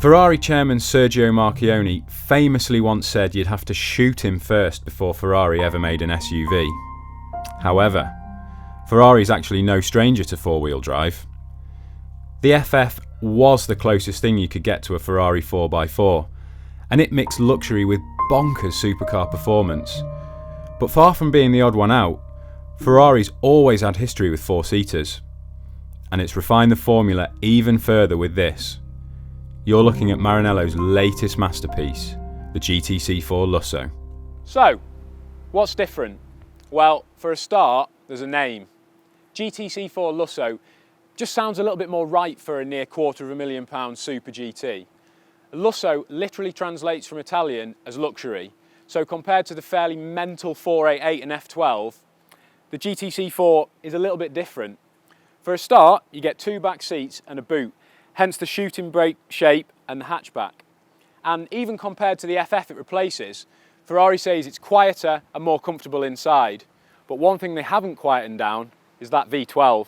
Ferrari chairman Sergio Marchionne famously once said you'd have to shoot him first before Ferrari ever made an SUV. However, Ferrari is actually no stranger to four-wheel drive. The FF was the closest thing you could get to a Ferrari 4x4, and it mixed luxury with bonkers supercar performance. But far from being the odd one out, Ferrari's always had history with four-seaters, and it's refined the formula even further with this. You're looking at Maranello's latest masterpiece, the GTC4 Lusso. So, what's different? Well, for a start, there's a name. GTC4 Lusso just sounds a little bit more right for a near £250,000 Super GT. Lusso literally translates from Italian as luxury, so compared to the fairly mental 488 and F12, the GTC4 is a little bit different. For a start, you get two back seats and a boot, hence the shooting brake shape and the hatchback. And even compared to the FF it replaces, Ferrari says it's quieter and more comfortable inside. But one thing they haven't quietened down is that V12.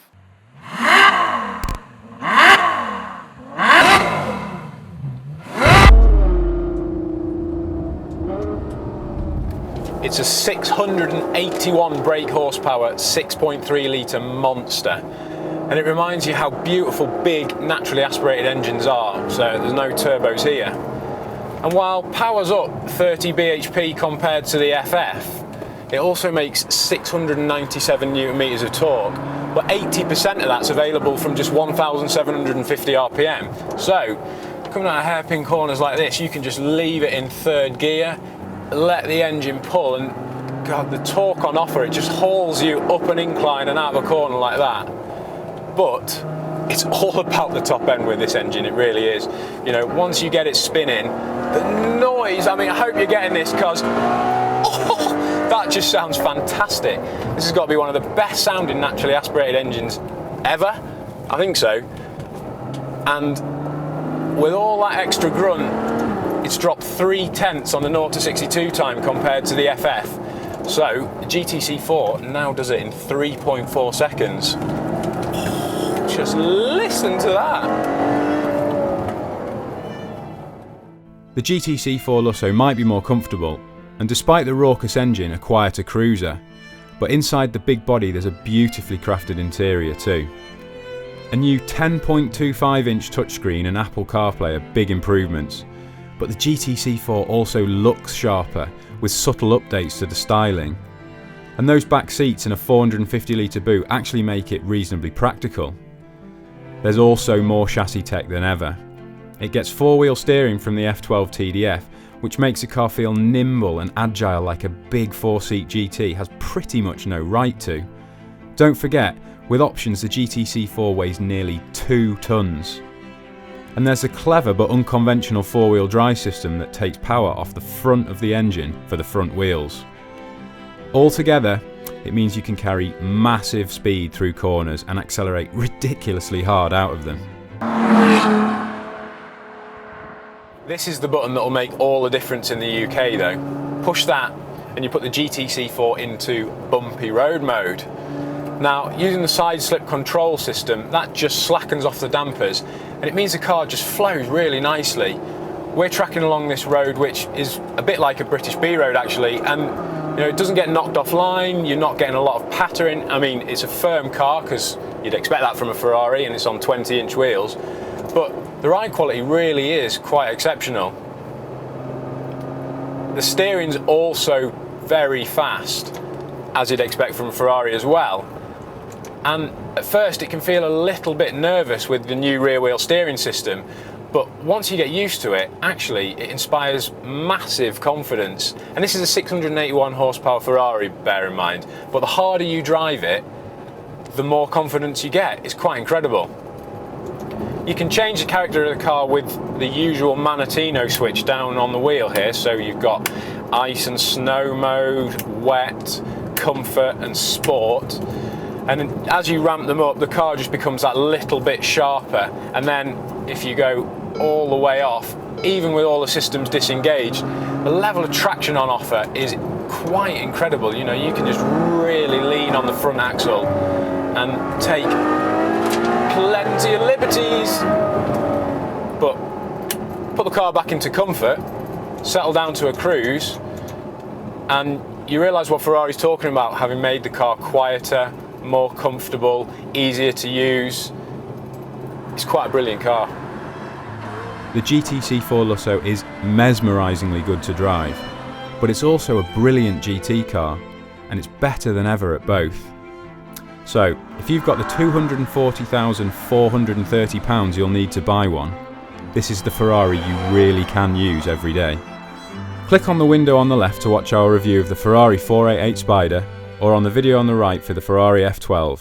It's a 681 brake horsepower, 6.3 litre monster. And it reminds you how beautiful big naturally aspirated engines are, so there's no turbos here. And while power's up 30 bhp compared to the FF, it also makes 697 newton meters of torque, but 80% of that's available from just 1,750 RPM. So, coming out of hairpin corners like this, you can just leave it in third gear, let the engine pull, and God, the torque on offer, it just hauls you up an incline and out of a corner like that. But it's all about the top end with this engine, it really is. You know, once you get it spinning, the noise, I mean, I hope you're getting this, because that just sounds fantastic. This has got to be one of the best sounding naturally aspirated engines ever, I think so. And with all that extra grunt, it's dropped 3/10 on the 0 to 62 time compared to the FF. So the GTC4 now does it in 3.4 seconds. Just listen to that. The GTC4 Lusso might be more comfortable, and despite the raucous engine, a quieter cruiser, but inside the big body there's a beautifully crafted interior too. A new 10.25-inch touchscreen and Apple CarPlay are big improvements, but the GTC4 also looks sharper with subtle updates to the styling. And those back seats and a 450 litre boot actually make it reasonably practical. There's also more chassis tech than ever. It gets four-wheel steering from the F12 TDF, which makes the car feel nimble and agile like a big four-seat GT has pretty much no right to. Don't forget, with options the GTC4 weighs nearly 2 tonnes. And there's a clever but unconventional four-wheel drive system that takes power off the front of the engine for the front wheels. Altogether, it means you can carry massive speed through corners and accelerate ridiculously hard out of them. This is the button that will make all the difference in the UK though. Push that and you put the GTC4 into bumpy road mode. Now, using the side slip control system, that just slackens off the dampers and it means the car just flows really nicely. We're tracking along this road which is a bit like a British B road actually, and you know, it doesn't get knocked offline, you're not getting a lot of pattering. I mean, it's a firm car because you'd expect that from a Ferrari and it's on 20-inch wheels, but the ride quality really is quite exceptional. The steering's also very fast, as you'd expect from a Ferrari as well. And at first it can feel a little bit nervous with the new rear wheel steering system, but once you get used to it, actually it inspires massive confidence. And this is a 681 horsepower Ferrari, bear in mind, but the harder you drive it, the more confidence you get. It's quite incredible. You can change the character of the car with the usual Manatino switch down on the wheel here, so you've got ice and snow mode, wet, comfort and sport. And as you ramp them up, the car just becomes that little bit sharper. And then if you go all the way off, even with all the systems disengaged, the level of traction on offer is quite incredible. You know, you can just really lean on the front axle and take plenty of liberties. But put the car back into comfort, settle down to a cruise, and you realise what Ferrari's talking about, having made the car quieter, more comfortable, easier to use. It's quite a brilliant car. The GTC4 Lusso is mesmerizingly good to drive, but it's also a brilliant GT car, and it's better than ever at both. So, if you've got the £240,430 you'll need to buy one, this is the Ferrari you really can use every day. Click on the window on the left to watch our review of the Ferrari 488 Spider, or on the video on the right for the Ferrari F12.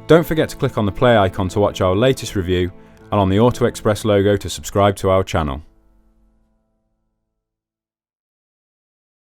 Don't forget to click on the play icon to watch our latest review, and on the Auto Express logo to subscribe to our channel.